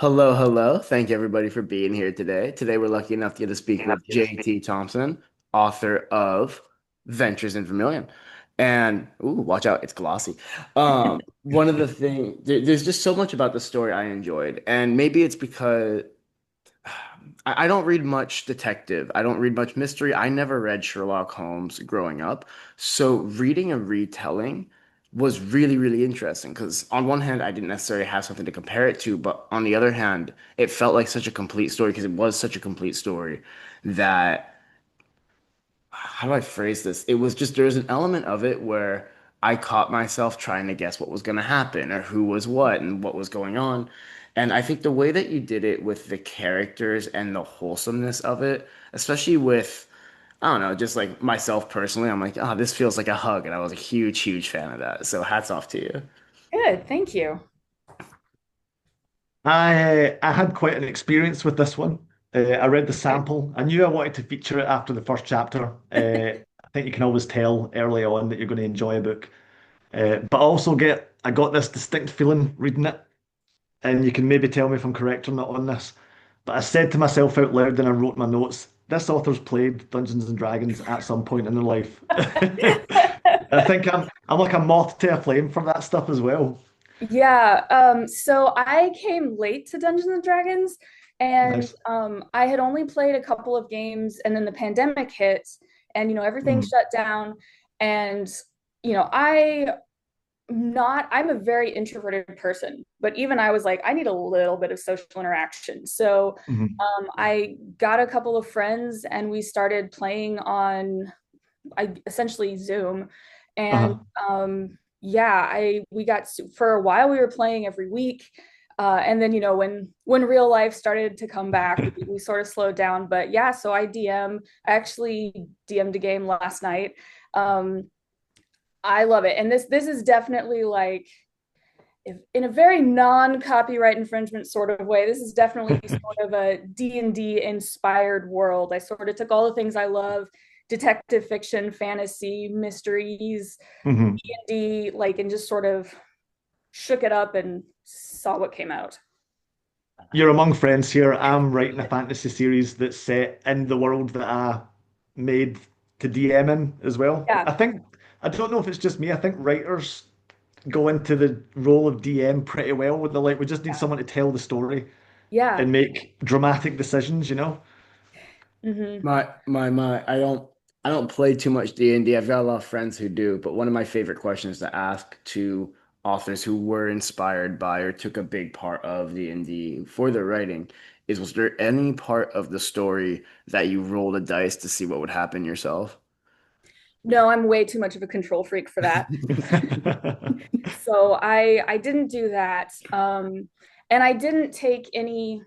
Hello, hello. Thank you everybody for being here today. Today we're lucky enough to get to speak with JT Thompson, author of Ventures in Vermilion. And ooh, watch out, it's glossy. One of the things there's just so much about the story I enjoyed. And maybe it's because I don't read much detective. I don't read much mystery. I never read Sherlock Holmes growing up. So reading a retelling was really, really interesting because on one hand, I didn't necessarily have something to compare it to, but on the other hand, it felt like such a complete story because it was such a complete story that how do I phrase this? It was just there was an element of it where I caught myself trying to guess what was going to happen or who was what and what was going on. And I think the way that you did it with the characters and the wholesomeness of it, especially with, I don't know, just like myself personally, I'm like, oh, this feels like a hug. And I was a huge, huge fan of that. So hats off to you. Good, thank you. I I had quite an experience with this one. I read the sample. I knew I wanted to feature it after the first chapter. I think you can always tell early on that you're going to enjoy a book. But I got this distinct feeling reading it, and you can maybe tell me if I'm correct or not on this. But I said to myself out loud and I wrote my notes, this author's played Dungeons and Dragons at some point in their life. I think I'm like a moth to a flame for that stuff as well. Yeah, so I came late to Dungeons and Dragons, and Nice. I had only played a couple of games, and then the pandemic hit, and everything Mhm. shut down. And I'm a very introverted person, but even I was like, I need a little bit of social interaction. So Mhm. I got a couple of friends, and we started playing on I essentially Zoom. And Uh-huh. yeah, I we got for a while we were playing every week. And then when real life started to come back, we sort of slowed down. But yeah, so I actually DM'd a game last night. Um, I love it. And this is definitely like if, in a very non-copyright infringement sort of way, this is definitely sort of a D&D inspired world. I sort of took all the things I love, detective fiction, fantasy, mysteries, Mhm. D&D, like, and just sort of shook it up and saw what came out. You're among friends here. I'm writing a fantasy series that's set in the world that I made to DM in as well. Yeah, I don't know if it's just me. I think writers go into the role of DM pretty well with the like, we just need yeah, someone to tell the story yeah. and make dramatic decisions, you know? Hmm. I don't play too much D&D. I've got a lot of friends who do, but one of my favorite questions to ask to authors who were inspired by or took a big part of D&D for their writing is, was there any part of the story that you rolled a dice to see what would happen yourself? No, I'm way too much of a control freak for that. So I didn't do that. And I didn't take any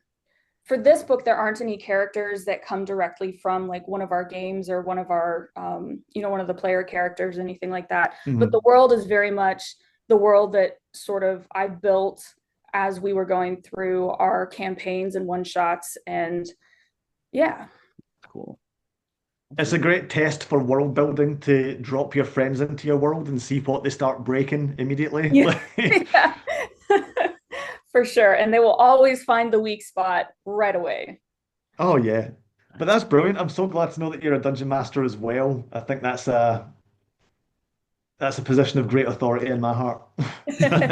for this book, there aren't any characters that come directly from like one of our games or one of our, one of the player characters, anything like that. But the Mhm. world is very much the world that sort of I built as we were going through our campaigns and one shots. And yeah, Cool. It's a great test for world building to drop your friends into your world and see what they start breaking immediately. yeah, yeah. For sure. And they will always find the weak spot right away. Oh yeah. But that's brilliant. I'm so glad to know that you're a dungeon master as well. I think that's a position of great authority in my heart.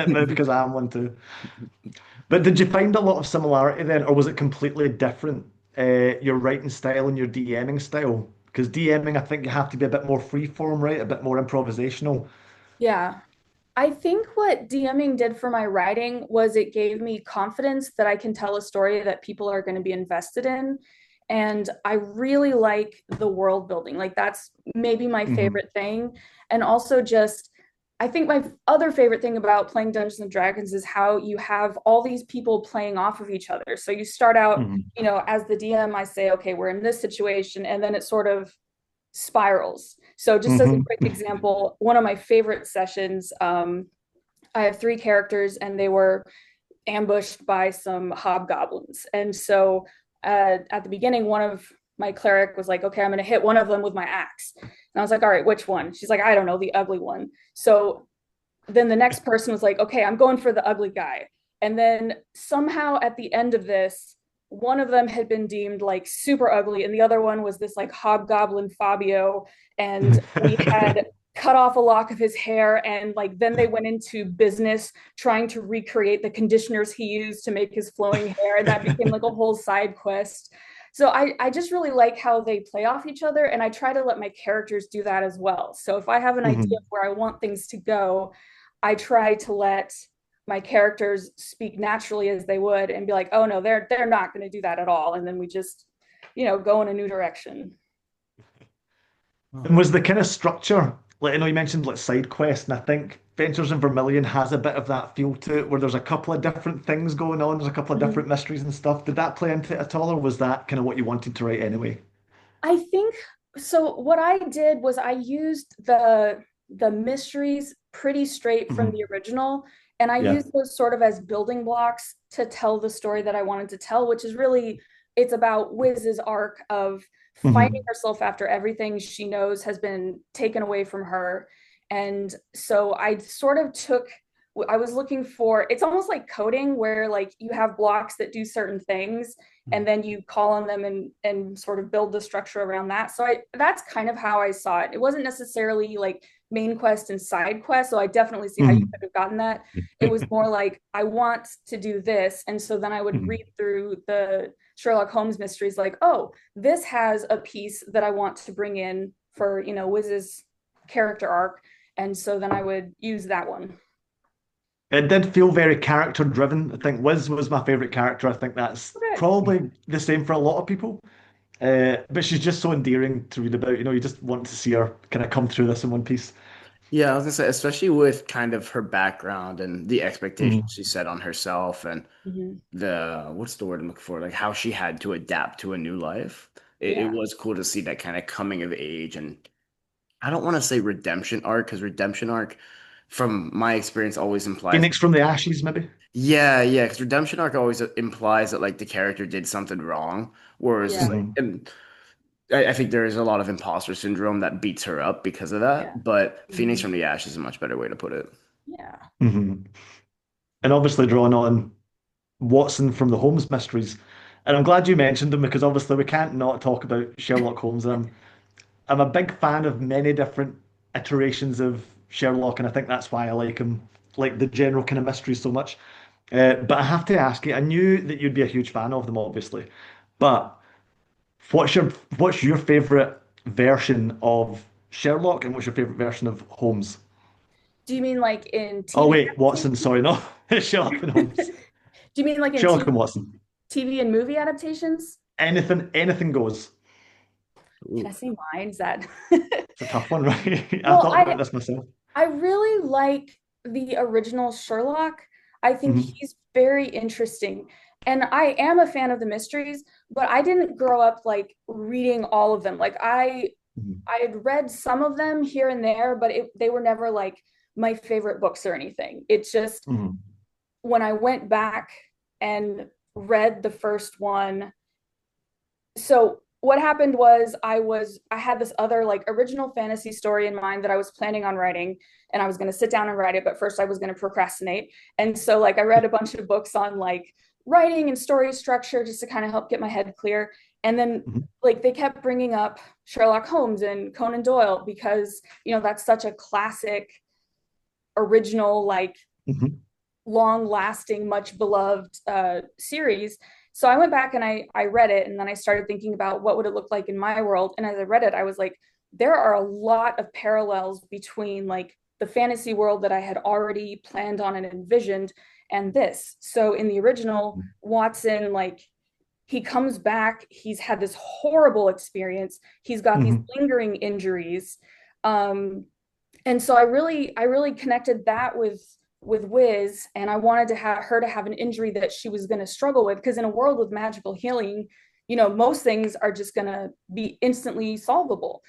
Maybe because I am one too. But did you find a lot of similarity then, or was it completely different? Your writing style and your DMing style? Because DMing, I think you have to be a bit more freeform, right? A bit more improvisational. Yeah. I think what DMing did for my writing was it gave me confidence that I can tell a story that people are going to be invested in. And I really like the world building. Like, that's maybe my Hmm. favorite thing. And also, just, I think my other favorite thing about playing Dungeons and Dragons is how you have all these people playing off of each other. So you start out, Hmm. as the DM, I say, okay, we're in this situation. And then it sort of spirals. So, just as a Hmm. quick example, one of my favorite sessions, I have three characters, and they were ambushed by some hobgoblins. And so, at the beginning, one of my cleric was like, "Okay, I'm going to hit one of them with my axe." And I was like, "All right, which one?" She's like, "I don't know, the ugly one." So then the next person was like, "Okay, I'm going for the ugly guy." And then somehow at the end of this, one of them had been deemed like super ugly, and the other one was this like hobgoblin Fabio. And we had cut off a lock of his hair, and like then they went into business trying to recreate the conditioners he used to make his flowing hair, and that became like a whole side quest. So I just really like how they play off each other, and I try to let my characters do that as well. So if I have an idea of where I want things to go, I try to let my characters speak naturally as they would and be like, oh no, they're not going to do that at all. And then we just, go in a new direction. And was the kind of structure, like I know you mentioned like side quest, and I think Ventures in Vermilion has a bit of that feel to it, where there's a couple of different things going on, there's a couple of Mhm. different mysteries and stuff. Did that play into it at all, or was that kind of what you wanted to write anyway? I think so. What I did was I used the mysteries pretty straight from Hmm. the original, and I Yeah. used those sort of as building blocks to tell the story that I wanted to tell, which is really it's about Wiz's arc of finding Hmm. herself after everything she knows has been taken away from her. And so I sort of took I was looking for it's almost like coding where like you have blocks that do certain things and then you call on them and sort of build the structure around that. So that's kind of how I saw it. It wasn't necessarily like main quest and side quest, so I definitely see how you Hmm. could have gotten that. It was more like I want to do this, and so then I would read Hmm. through the Sherlock Holmes mysteries like, oh, this has a piece that I want to bring in for, Wiz's character arc, and so then I would use that one. It did feel very character driven. I think Wiz was my favorite character. I think that's Okay. probably the same for a lot of people. But she's just so endearing to read about. You just want to see her kind of come through this in one piece. Yeah, I was gonna say, especially with kind of her background and the expectations Mm. she set on herself and Mhm. the what's the word I'm looking for? Like how she had to adapt to a new life. It Yeah. was cool to see that kind of coming of age and I don't want to say redemption arc because redemption arc, from my experience, always implies Phoenix from the Ashes, maybe. yeah, because redemption arc always implies that like the character did something wrong, whereas Yeah. like Hmm. and I think there is a lot of imposter syndrome that beats her up because of Yeah. that. But Phoenix Mhm. from the Ash is a much better way to put it. Yeah. Hmm. And obviously drawn on Watson from the Holmes mysteries. And I'm glad you mentioned them because obviously we can't not talk about Sherlock Holmes. I'm a big fan of many different iterations of Sherlock, and I think that's why I like him, like the general kind of mysteries so much. But I have to ask you, I knew that you'd be a huge fan of them, obviously. But what's your favorite version of Sherlock, and what's your favorite version of Holmes? Do you mean like in Oh TV wait, Watson. adaptations? Sorry, no, Sherlock and Holmes. Do you mean like in Sherlock and Watson. TV and movie adaptations? Anything goes. Can I Ooh. say mine? Is that It's a tough one, right? I Well, thought about this myself. I really like the original Sherlock. I think Hmm. he's very interesting. And I am a fan of the mysteries, but I didn't grow up like reading all of them. Like Hmm. I had read some of them here and there, but they were never like my favorite books or anything. It's just Hmm. when I went back and read the first one, so what happened was I had this other like original fantasy story in mind that I was planning on writing, and I was going to sit down and write it, but first I was going to procrastinate. And so like I read a bunch of books on like writing and story structure just to kind of help get my head clear. And then Hmm. like they kept bringing up Sherlock Holmes and Conan Doyle because, that's such a classic original like Hmm. long lasting, much beloved series. So I went back and I read it, and then I started thinking about what would it look like in my world. And as I read it, I was like, there are a lot of parallels between like the fantasy world that I had already planned on and envisioned and this. So in the original, Watson, like he comes back, he's had this horrible experience, he's got these Hmm. lingering injuries. Um, and so I really connected that with Wiz, and I wanted to have her to have an injury that she was going to struggle with because in a world with magical healing, most things are just going to be instantly solvable.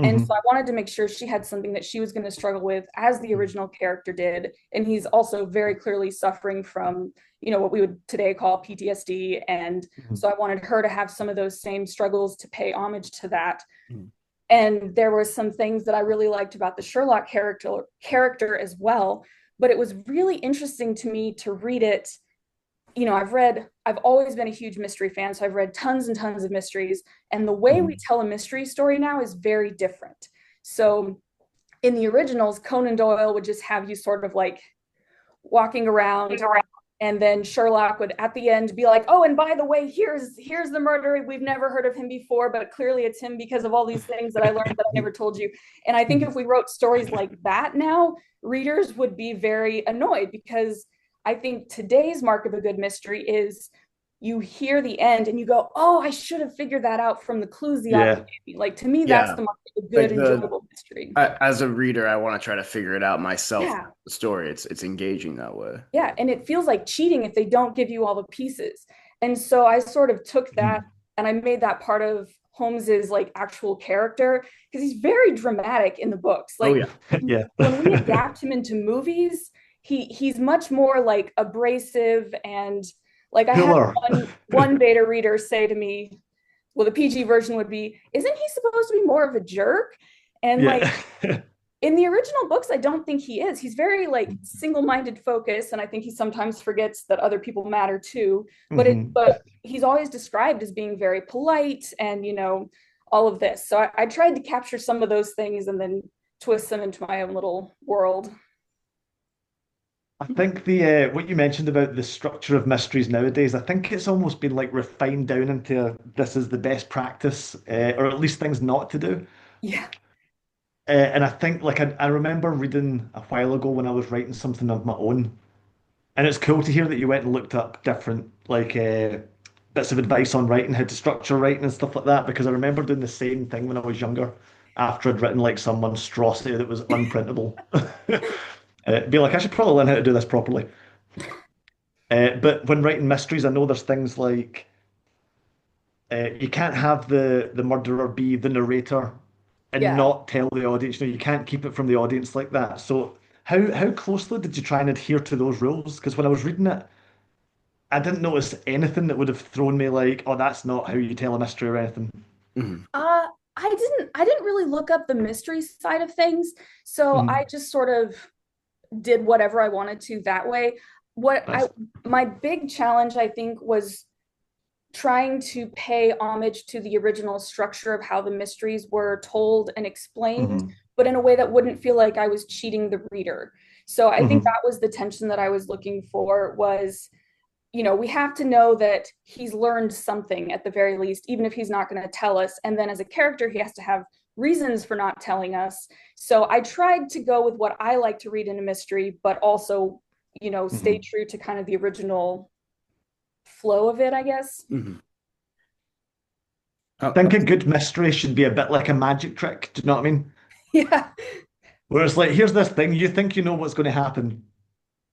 And so Hmm. I wanted to make sure she had something that she was going to struggle with as the original character did, and he's also very clearly suffering from, what we would today call PTSD, and Hmm. so I wanted her to have some of those same struggles to pay homage to that. Mm. And there were some things that I really liked about the Sherlock character as well. But it was really interesting to me to read it I've always been a huge mystery fan, so I've read tons and tons of mysteries, and the way we Mhm. tell a mystery story now is very different. So in the originals, Conan Doyle would just have you sort of like walking around, and then Sherlock would at the end be like, "Oh, and by the way, here's the murderer. We've never heard of him before, but clearly it's him because of all these things that I learned that I never told you." And I think if we wrote stories like that now, readers would be very annoyed, because I think today's mark of a good mystery is you hear the end and you go, "Oh, I should have figured that out from the clues the author Yeah. gave me." Like, to me, that's Yeah. the mark of a good, Like the enjoyable mystery. as a reader, I want to try to figure it out myself. Yeah. The story, it's engaging that way. Yeah, and it feels like cheating if they don't give you all the pieces. And so I sort of took that Mhm. and I made that part of Holmes's like actual character, because he's very dramatic in the books. Oh Like yeah. Yeah. when we adapt him into movies, he's much more like abrasive, and like I had Cooler. one beta reader say to me, well, the PG version would be, "Isn't he supposed to be more of a jerk?" And like Yeah. in the original books, I don't think he is. He's very like single-minded focus, and I think he sometimes forgets that other people matter too. Mhm. But he's always described as being very polite, and all of this. So I tried to capture some of those things and then twist them into my own little world. I think the what you mentioned about the structure of mysteries nowadays, I think it's almost been like refined down into this is the best practice, or at least things not to do. Yeah, And I think like I remember reading a while ago when I was writing something of my own, and it's cool to hear that you went and looked up different like bits of advice on writing, how to structure writing and stuff like that, because I remember doing the same thing when I was younger after I'd written like some monstrosity that was unprintable. Be like, I should probably learn how to do this properly. But when writing mysteries, I know there's things like you can't have the murderer be the narrator and yeah. not tell the audience. You can't keep it from the audience like that. So how closely did you try and adhere to those rules? Because when I was reading it, I didn't notice anything that would have thrown me like, oh, that's not how you tell a mystery or anything. Uh, I didn't really look up the mystery side of things, so I Mhm. just sort of did whatever I wanted to that way. What I Nice. My big challenge, I think, was trying to pay homage to the original structure of how the mysteries were told and explained, Hmm. but in a way that wouldn't feel like I was cheating the reader. So I think Hmm. that was the tension that I was looking for, was we have to know that he's learned something at the very least, even if he's not going to tell us. And then as a character, he has to have reasons for not telling us. So I tried to go with what I like to read in a mystery, but also, stay Hmm. true to kind of the original flow of it, I guess. Mhm. I think a good mystery should be a bit like a magic trick. Do you know what I mean? Yeah. Where it's like, here's this thing, you think you know what's going to happen,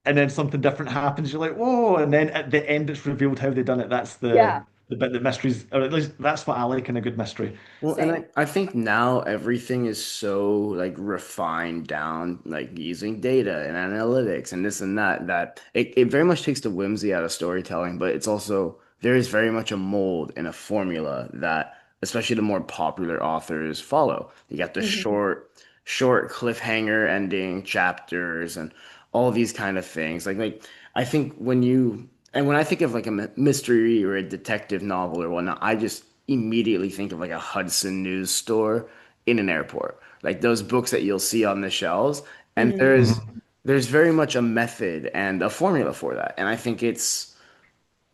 and then something different happens. You're like, whoa! And then at the end, it's revealed how they done it. That's Yeah. the bit that mysteries, or at least that's what I like in a good mystery. Well, and Same. I think now everything is so like refined down, like using data and analytics and this and that, that it very much takes the whimsy out of storytelling, but it's also there is very much a mold and a formula that especially the more popular authors follow. You got the Mhm. short cliffhanger ending chapters and all these kind of things. Like I think when I think of like a mystery or a detective novel or whatnot, I just immediately think of like a Hudson News store in an airport, like those books that you'll see on the shelves. And Mhm. there's very much a method and a formula for that. And I think it's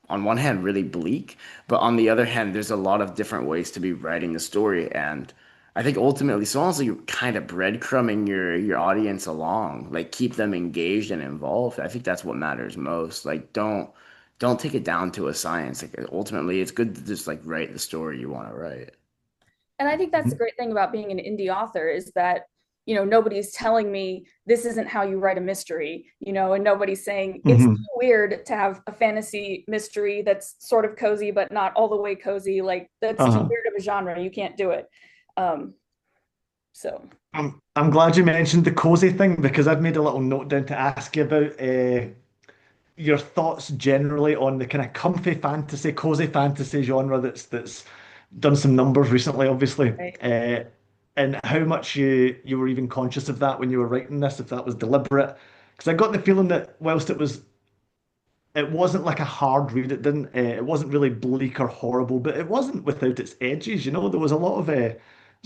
on one hand really bleak, but on the other hand, there's a lot of different ways to be writing the story. And I think ultimately, so long as you're kind of breadcrumbing your audience along, like keep them engaged and involved, I think that's what matters most. Like don't take it down to a science. Like ultimately, it's good to just like write the story you want to write. And I think that's the Mhm. great thing about being an indie author, is that, nobody's telling me this isn't how you write a mystery, and nobody's saying it's Mhm. weird to have a fantasy mystery that's sort of cozy, but not all the way cozy. Like, that's too Uh-huh. weird of a genre. You can't do it. Um, so, I'm glad you mentioned the cozy thing because I've made a little note down to ask you about your thoughts generally on the kind of comfy fantasy, cozy fantasy genre that's done some numbers recently, obviously, right. uh, and how much you were even conscious of that when you were writing this, if that was deliberate. Because I got the feeling that whilst it was it wasn't like a hard read. It didn't. It wasn't really bleak or horrible, but it wasn't without its edges. You know, there was a lot of there's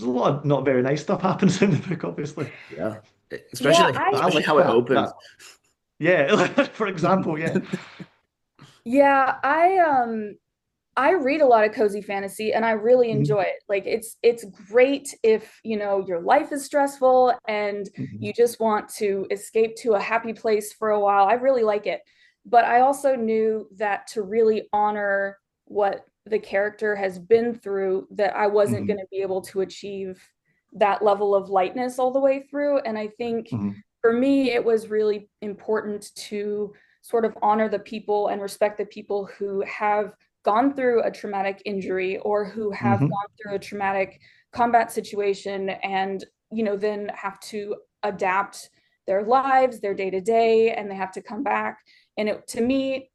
a lot of not very nice stuff happens in the book, obviously. Yeah. Yeah, But I Especially like how it that. opens. Yeah, for example, yeah. yeah, I read a lot of cozy fantasy and I really Mhm, enjoy it. Like it's great if, you know, your life is stressful and mhm, you just want to escape to a happy place for a while. I really like it. But I also knew that to really honor what the character has been through, that I wasn't going mhm, to be able to achieve that level of lightness all the way through. And I think mhm, for me, it was really important to sort of honor the people and respect the people who have gone through a traumatic injury or who have mhm, gone through a traumatic combat situation and, you know, then have to adapt their lives, their day to day, and they have to come back. And it, to me,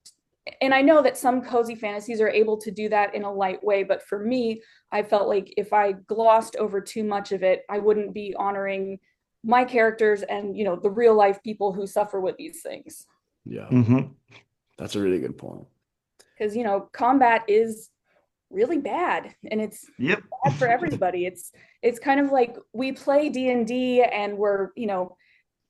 and I know that some cozy fantasies are able to do that in a light way, but for me, I felt like if I glossed over too much of it, I wouldn't be honoring my characters and, you know, the real life people who suffer with these things. Yeah, mhm. that's a really good point. Because, you know, combat is really bad and it's Yep. bad for everybody. It's kind of like we play D&D and we're, you know,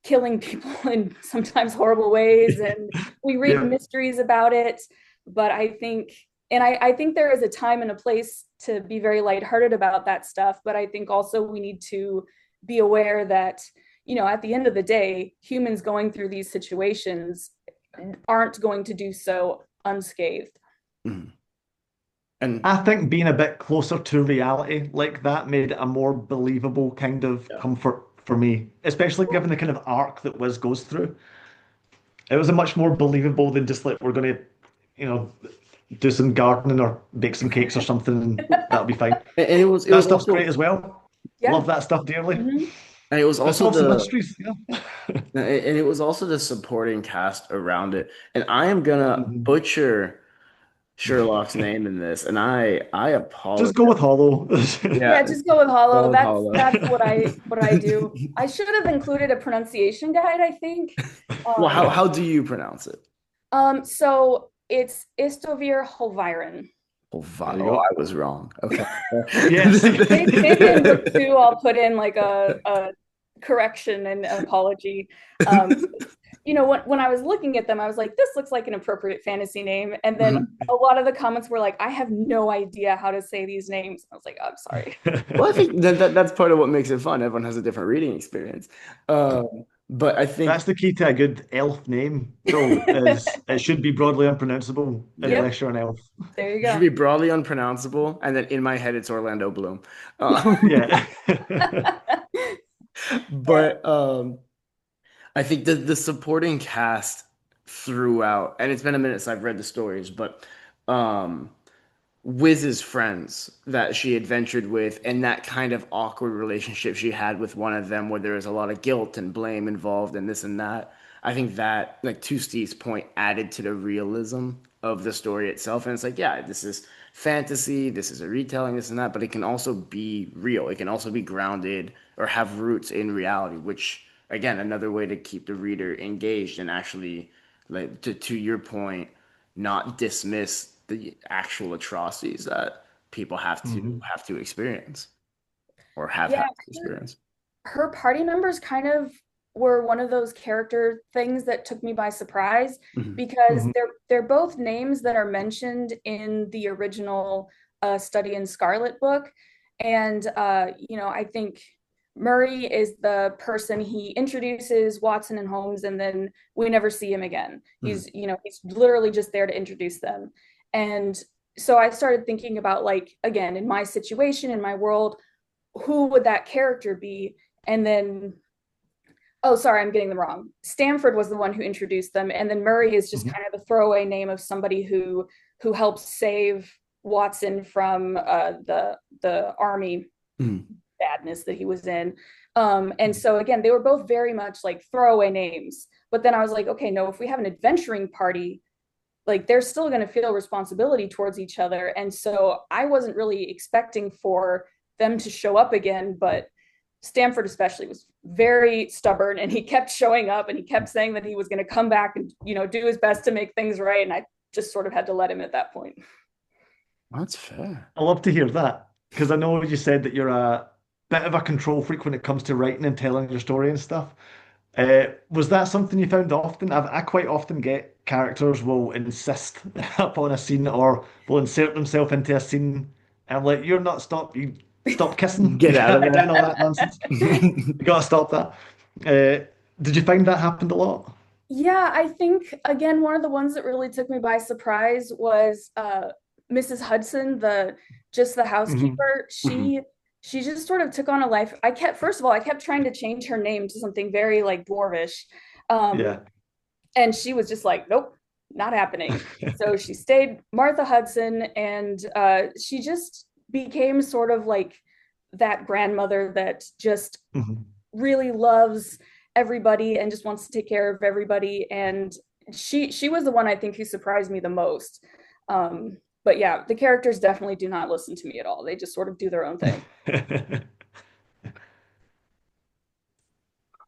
killing people in sometimes horrible ways and we read Yep. mysteries about it, but I think I think there is a time and a place to be very lighthearted about that stuff, but I think also we need to be aware that, you know, at the end of the day, humans going through these situations aren't going to do so unscathed. Mhm. And I think being a bit closer to reality like that made it a more believable kind of yeah, comfort for me, especially given the kind of arc that Wiz goes through. It was a much more believable than just like we're going to, you know, do some gardening or bake some cakes or something, and that'll be fine. and it That was stuff's great also as well. Yeah. Love that stuff dearly. Mm-hmm. and it was It also solves some the mysteries. Yeah. and it was also the supporting cast around it. And I am gonna Mhm. butcher Sherlock's name in this, and I Just apologize. go with Hollow. Yeah, Yeah, just go with hollow. Paul and That's Paula. what I do. I should have included a pronunciation guide, I think. Well, Um, how do you pronounce it? so it's Istovir Holviren. Oh, There you oh, go. I was wrong. Okay. Yes. Maybe in book two I'll put in like a correction and apology. Um, you know, when I was looking at them, I was like, this looks like an appropriate fantasy name. And then Mhm. a lot of the comments were like, I have no idea how to say these names. I was like, oh, I'm sorry. Well, I think that's part of what makes it fun. Everyone has a different reading experience. But I think That's the key to a good elf name, though, is it should be broadly unpronounceable yeah, Yep, unless you're an elf. there you it should go. be broadly unpronounceable, and then in my head it's Orlando Bloom. Uh, Yeah. Yeah. but I think the supporting cast throughout, and it's been a minute since I've read the stories, but um, Wiz's friends that she adventured with, and that kind of awkward relationship she had with one of them, where there was a lot of guilt and blame involved, and this and that. I think that, like to Steve's point, added to the realism of the story itself. And it's like, yeah, this is fantasy, this is a retelling, this and that, but it can also be real. It can also be grounded or have roots in reality, which again, another way to keep the reader engaged and actually, like to your point, not dismiss the actual atrocities that people Mhm. have to experience or have Yeah, had to experience. her party members kind of were one of those character things that took me by surprise Mhm. because Mhm. they're both names that are mentioned in the original Study in Scarlet book. And you know, I think Murray is the person he introduces Watson and Holmes, and then we never see him again. Mhm. He's, you know, he's literally just there to introduce them. And so I started thinking about, like, again, in my situation, in my world, who would that character be? And then, oh, sorry, I'm getting them wrong. Stanford was the one who introduced them, and then Murray is just Mhm. kind of a throwaway name of somebody who helps save Watson from the army Mhm. badness that he was in. And so again, they were both very much like throwaway names. But then I was like, okay, no, if we have an adventuring party, like they're still going to feel responsibility towards each other. And so I wasn't really expecting for them to show up again, but Stanford especially was very stubborn, and he kept showing up and he kept saying that he was going to come back and do his best to make things right, and I just sort of had to let him at that point. That's fair. I love to hear that because I know you said that you're a bit of a control freak when it comes to writing and telling your story and stuff. Was that something you found often? I quite often get characters will insist upon a scene or will insert themselves into a scene. And I'm like, you're not stop. You stop kissing. You Get out can't of be doing all there. that nonsense. You gotta stop that. Did you find that happened a lot? Yeah, I think again one of the ones that really took me by surprise was Mrs. Hudson, the Hmm. housekeeper. Mhm. She just sort of took on a life. I kept First of all, I kept trying to change her name to something very like dwarvish. Um, Yeah. and she was just like, nope, not happening. So she stayed Martha Hudson, and she just became sort of like that grandmother that just Hmm. really loves everybody and just wants to take care of everybody. And she was the one I think who surprised me the most. But yeah, the characters definitely do not listen to me at all. They just sort of do their own thing.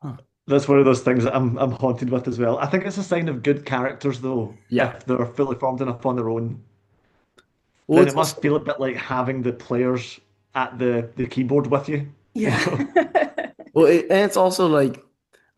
Huh. That's one of those things that I'm haunted with as well. I think it's a sign of good characters though, Yeah. if they're fully formed enough on their own. Well, Then it's it must also feel a bit like having the players at the keyboard with you, you Yeah. know? and it's also like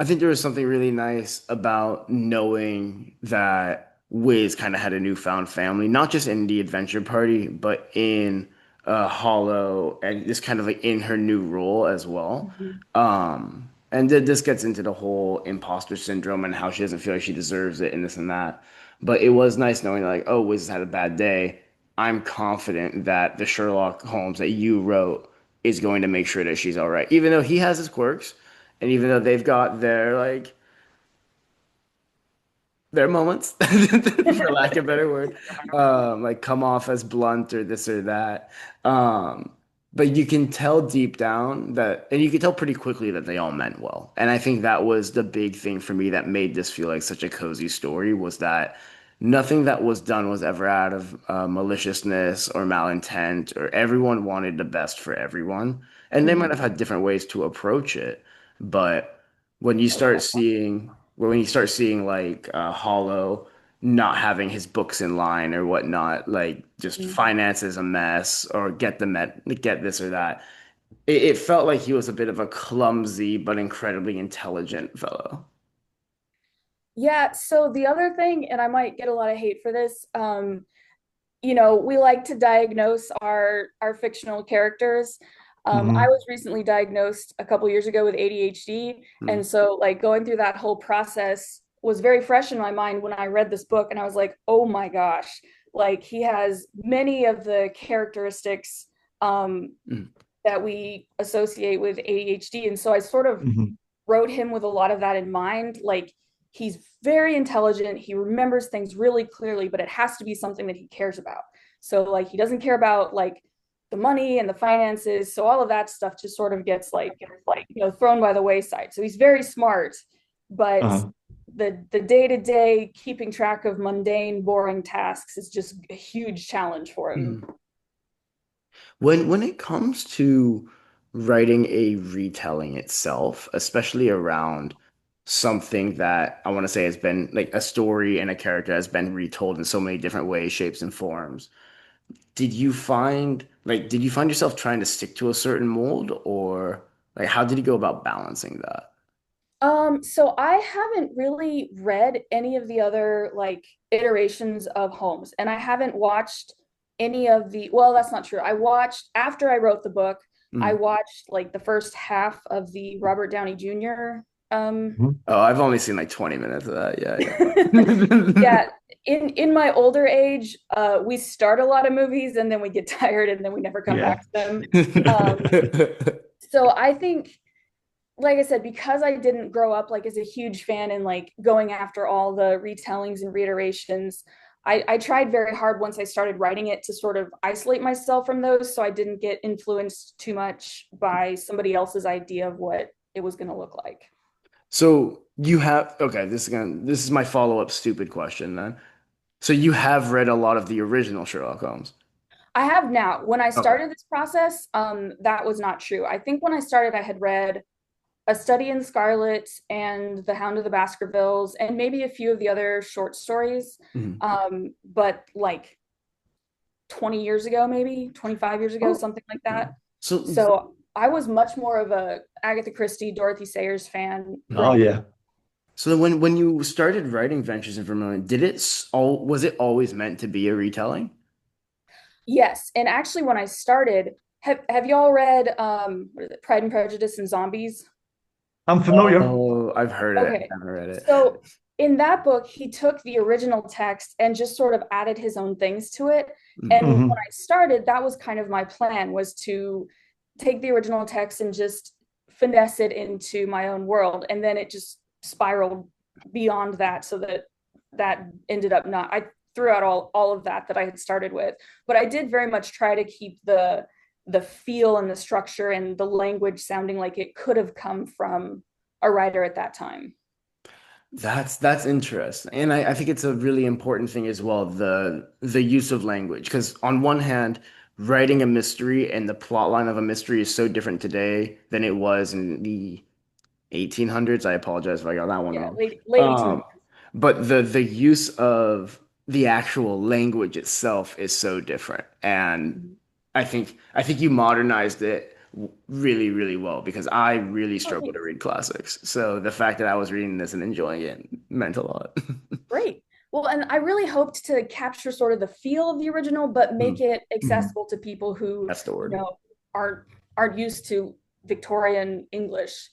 I think there was something really nice about knowing that Wiz kind of had a newfound family, not just in the adventure party, but in Hollow and just kind of like in her new role as well. Mhm. And th this gets into the whole imposter syndrome and how she doesn't feel like she deserves it and this and that. But it was nice knowing like, oh, Wiz has had a bad day. I'm confident that the Sherlock Holmes that you wrote is going to make sure that she's all right, even though he has his quirks, and even though they've got their moments, for lack of a better word, like come off as blunt or this or that. Um, but you can tell deep down that, and you can tell pretty quickly that they all meant well. And I think that was the big thing for me that made this feel like such a cozy story was that nothing that was done was ever out of maliciousness or malintent, or everyone wanted the best for everyone. And they might have Mhm. had different ways to approach it, but when you start seeing like Hollow not having his books in line or whatnot, like just Mhm. finance a mess or get this or that. It felt like he was a bit of a clumsy but incredibly intelligent fellow. Yeah, so the other thing, and I might get a lot of hate for this, we like to diagnose our fictional characters. I Hmm. was recently diagnosed a couple years ago with ADHD, Hmm. and so like going through that whole process was very fresh in my mind when I read this book, and I was like, oh my gosh, like he has many of the characteristics um, Hmm. that we associate with ADHD, and so I sort of Hmm. wrote him with a lot of that in mind. Like he's very intelligent, he remembers things really clearly, but it has to be something that he cares about. So like he doesn't care about like the money and the finances. So all of that stuff just sort of gets thrown by the wayside. So he's very smart, but Uh-huh. the day-to-day keeping track of mundane, boring tasks is just a huge challenge for him. Hmm. When it comes to writing a retelling itself, especially around something that I want to say has been like a story and a character has been retold in so many different ways, shapes, and forms. Did you find yourself trying to stick to a certain mold, or like how did you go about balancing that? So I haven't really read any of the other like iterations of Holmes, and I haven't watched any of well, that's not true. I watched after I wrote the book, I Mm. watched like the first half of the Robert Downey Jr. Mhm. Oh, I've only seen like 20 minutes of that. Yeah, Yeah, yeah. in my older age, we start a lot of movies and then we get tired and then we never come back Yeah. to them. Um, so I think like I said, because I didn't grow up like as a huge fan and like going after all the retellings and reiterations, I tried very hard once I started writing it to sort of isolate myself from those so I didn't get influenced too much by somebody else's idea of what it was going to look like. So you have okay, this is my follow-up stupid question then. So you have read a lot of the original Sherlock Holmes. I have now. When I Okay. started this process, that was not true. I think when I started, I had read A Study in Scarlet and The Hound of the Baskervilles, and maybe a few of the other short stories. Mhm. But like 20 years ago, maybe 25 years ago, Oh, something like okay. that. So, So I was much more of a Agatha Christie, Dorothy Sayers fan Oh growing up. yeah. so when you started writing Ventures in Vermilion, did it all was it always meant to be a retelling? Yes, and actually, when I started, have y'all read what is it, Pride and Prejudice and Zombies? I'm familiar. Oh, I've heard it. Okay, I haven't read it. so in that book, he took the original text and just sort of added his own things to it. Mhm. And when Hmm. I started, that was kind of my plan was to take the original text and just finesse it into my own world. And then it just spiraled beyond that so that that ended up not, I threw out all of that I had started with. But I did very much try to keep the feel and the structure and the language sounding like it could have come from a writer at that time. That's interesting. And I think it's a really important thing as well, the use of language. Because on one hand, writing a mystery and the plot line of a mystery is so different today than it was in the 1800s. I apologize if I got that one Yeah, wrong. late Um, 1800s. but the use of the actual language itself is so different. And I think you modernized it really, really well because I really Oh, struggle to thanks. read classics. So the fact that I was reading this and enjoying it meant a lot. Great. Well, and I really hoped to capture sort of the feel of the original, but make Mhm. it Mhm. accessible to people who, That's the you word. know, aren't aren't used to Victorian English.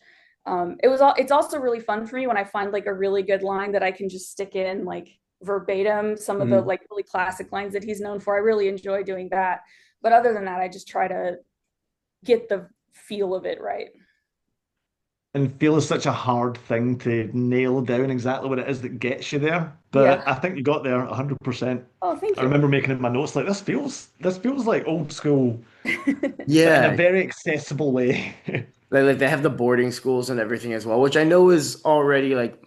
It's also really fun for me when I find like a really good line that I can just stick in like verbatim some of the Mhm. like really classic lines that he's known for. I really enjoy doing that. But other than that, I just try to get the feel of it right. And feel is such a hard thing to nail down exactly what it is that gets you there. But Yeah. I think you got there 100%. Oh, thank I you. remember making in my notes like this feels like old school, but in a Yeah. very accessible way. Like they have the boarding schools and everything as well, which I know is already like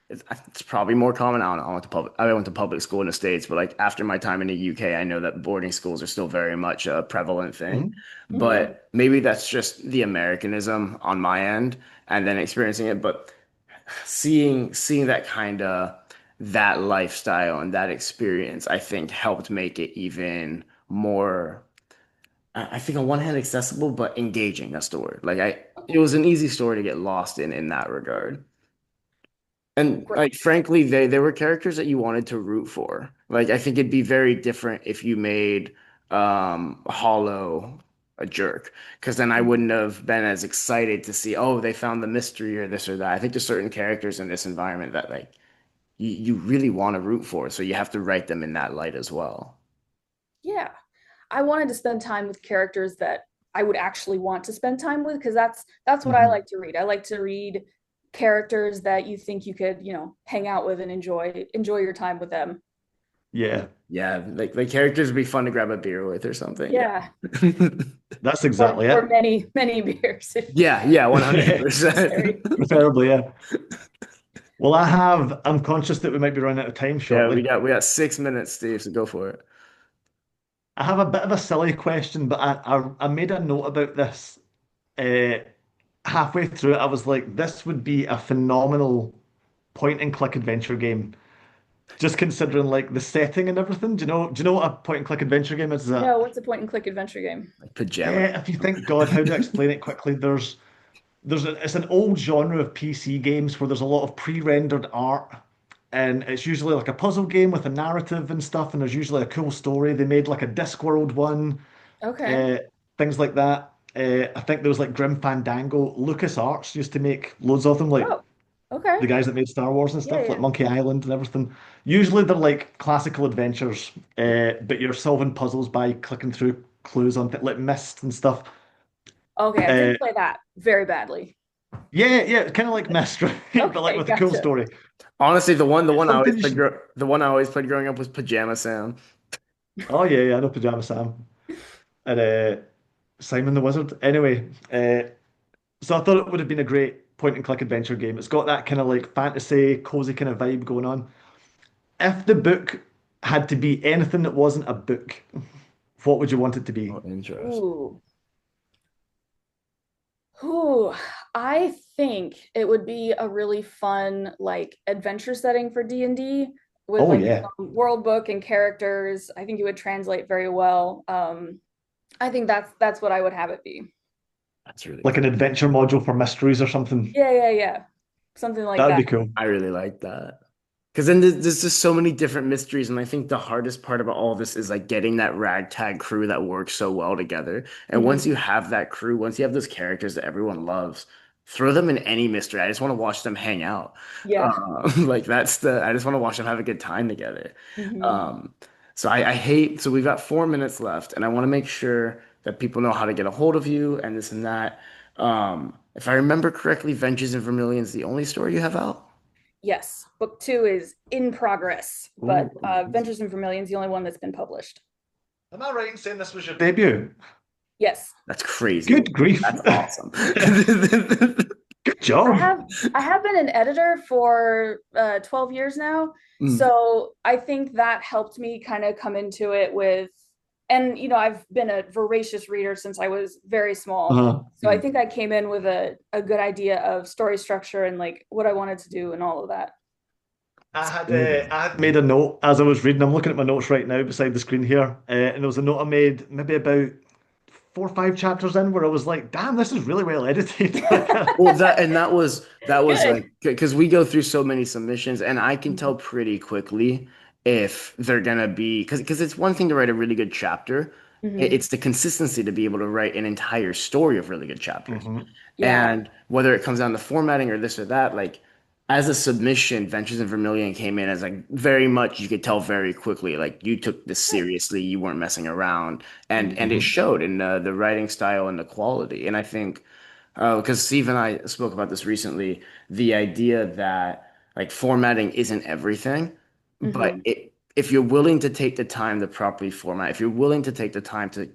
it's probably more common. I don't know. I went to public school in the States, but like after my time in the UK, I know that boarding schools are still very much a prevalent thing. Mhm. Mhm. But maybe that's just the Americanism on my end and then experiencing it. But seeing that kind of that lifestyle and that experience, I think helped make it even more, I think on one hand accessible, but engaging. That's the word. It was an easy story to get lost in that regard. And Great. like frankly, they were characters that you wanted to root for. Like I think it'd be very different if you made Hollow a jerk, because then I wouldn't have been as excited to see, oh, they found the mystery or this or that. I think there's certain characters in this environment that like you really want to root for, so you have to write them in that light as well. Yeah. I wanted to spend time with characters that I would actually want to spend time with because that's what I Mhm. like to read. I like to read characters that you think you could, hang out with and enjoy your time with them. Yeah, Yeah, like characters would be fun to grab a beer with or something. Yeah. Yeah. that's Or exactly or it. many, many beers if Yeah, yeah, Yeah, necessary. 100%. preferably, yeah. Well, I'm conscious that we might be running out of time Yeah, we shortly. got we got 6 minutes, Steve, so go for it. I have a bit of a silly question, but I made a note about this uh, halfway through it. I was like, this would be a phenomenal point and click adventure game. Just considering like the setting and everything. Do you know what a point and click adventure game is? No, what's a point and click adventure game? Like pajama. If you think, God, how do I explain it quickly? It's an old genre of PC games where there's a lot of pre-rendered art, and it's usually like a puzzle game with a narrative and stuff, and there's usually a cool story. They made like a Discworld one, Okay. uh, things like that. I think there was like Grim Fandango. LucasArts used to make loads of them, like Oh, okay. the guys that made Star Wars and Yeah, stuff, like yeah. Monkey Island and everything. Usually they're like classical adventures, but you're solving puzzles by clicking through clues on like Myst and stuff. Okay, I Uh, did play that very badly. yeah, yeah, kind of like Myst, right? But like Okay, with a cool gotcha. story. Honestly, Something you should. the one I always played growing up was Pajama Sam. Oh yeah, yeah, I know Pajama Sam and Simon the Wizard. Anyway, so I thought it would have been a great point and click adventure game. It's got that kind of like fantasy, cozy kind of vibe going on. If the book had to be anything that wasn't a book, what would you want it to be? Oh, interesting. Ooh. Ooh, I think it would be a really fun like adventure setting for D&D with Oh like yeah, world book and characters. I think it would translate very well. I think that's what I would have it be. That's really like cool. an adventure module for mysteries or something. Yeah, yeah, yeah. Something like That'd that. be cool. I really like that. Because then there's just so many different mysteries, and I think the hardest part about all this is like getting that ragtag crew that works so well together. And once Mhm. you have that crew, once you have those characters that everyone loves, throw them in any mystery. I just want to watch them hang out. Yeah. Like I just want to watch them have a good time together. Hmm. Um, I hate, so we've got 4 minutes left, and I want to make sure that people know how to get a hold of you and this and that. If I remember correctly, Ventures in Vermilion is the only story you have out. Yes. Book two is in progress, but Ooh, Ventures in Vermilion is the only one that's been published. Am I right in saying this was your debut? Yes. that's crazy. Good grief. That's awesome. Good I job. have I have been an editor for 12 years now. Mm, So I think that helped me kind of come into it with, and I've been a voracious reader since I was very small. So I mm. think I came in with a good idea of story structure and like what I wanted to do and all of that. I had made a note as I was reading. I'm looking at my notes right now beside the screen here, and there was a note I made maybe about 4 or 5 chapters in where I was like, "Damn, this is really well edited." Well, that was Good. like because we go through so many submissions, and I can tell pretty quickly if they're gonna be because it's one thing to write a really good chapter. Hmm. It's the consistency to be able to write an entire story of really good chapters. hmm Yeah. And whether it comes down to formatting or this or that, like as a submission, Ventures in Vermilion came in as like very much you could tell very quickly, like you took this Good. seriously, you weren't messing around, and it Hmm. hmm showed in the writing style and the quality. And I think because Steve and I spoke about this recently, the idea that like formatting isn't everything, but Hmm. if you're willing to take the time to properly format, if you're willing to take the time to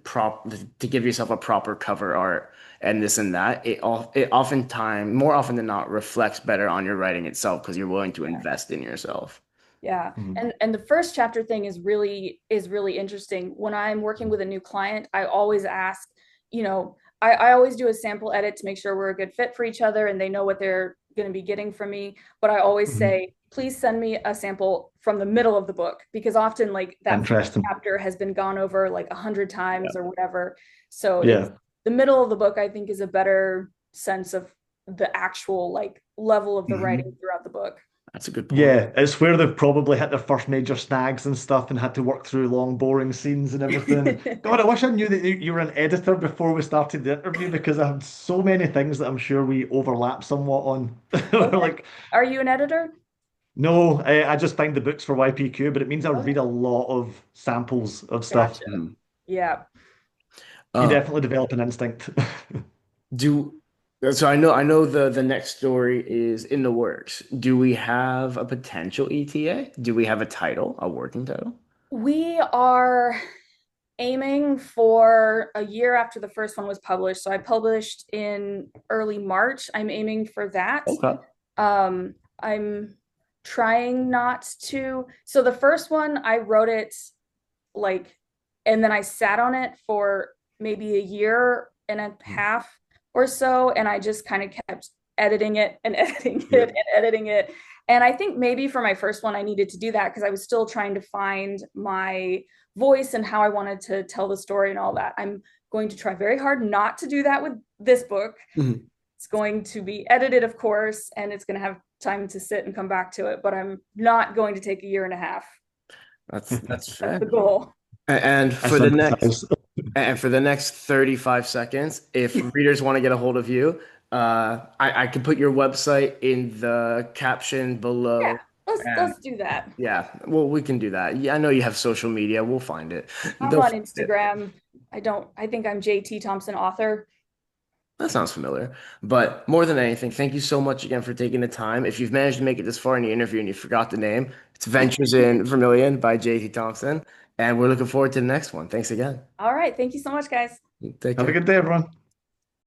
give yourself a proper cover art and this and that, it oftentimes more often than not reflects better on your writing itself because you're willing to invest in yourself. Yeah. hmm And the first chapter thing is really interesting. When I'm working with a new client, I always ask, I always do a sample edit to make sure we're a good fit for each other and they know what they're going to be getting from me. But I always hmm say, please send me a sample from the middle of the book because often like that first Interesting. chapter has been gone over like 100 times or whatever. So it's Yeah. the middle of the book, I think, is a better sense of the actual like level of the writing hmm throughout the book. That's a good point. Yeah, it's where they've probably hit their first major snags and stuff and had to work through long, boring scenes and everything. And God, I wish I knew that you were an editor before we started the interview because I have so many things that I'm sure we overlap somewhat on. We're Okay. like, Are you an editor? no, I just find the books for YPQ, but it means I read Okay. a lot of samples of stuff. Gotcha. Mhm. Yeah. You Uh, definitely develop an instinct. do so I know the next story is in the works. Do we have a potential ETA? Do we have a title, a working title? We are aiming for a year after the first one was published. So I published in early March. I'm aiming for that. Okay. I'm trying not to. So the first one, I wrote it like, and then I sat on it for maybe a year and a half or so. And I just kind of kept editing it and editing it Yeah. and editing it. And I think maybe for my first one, I needed to do that because I was still trying to find my voice and how I wanted to tell the story and all that. I'm going to try very hard not to do that with this book. Mhm. It's going to be edited, of course, and it's going to have time to sit and come back to it, but I'm not going to take a year and a half. That's That's fair. the goal. And I for the next sympathize. 35 seconds, if readers want to get a hold of you, I can put your website in the caption Yeah, below. And let's do that. yeah, well, we can do that. Yeah, I know you have social media. We'll find it. I'm They'll on find it. Instagram. I think I'm JT Thompson author. That sounds familiar. But more than anything, thank you so much again for taking the time. If you've managed to make it this far in the interview and you forgot the name, it's Ventures in Vermilion by JT Thompson. And we're looking forward to the next one. Thanks again. All right. Thank you so much, guys. Take Have a care. good day, everyone.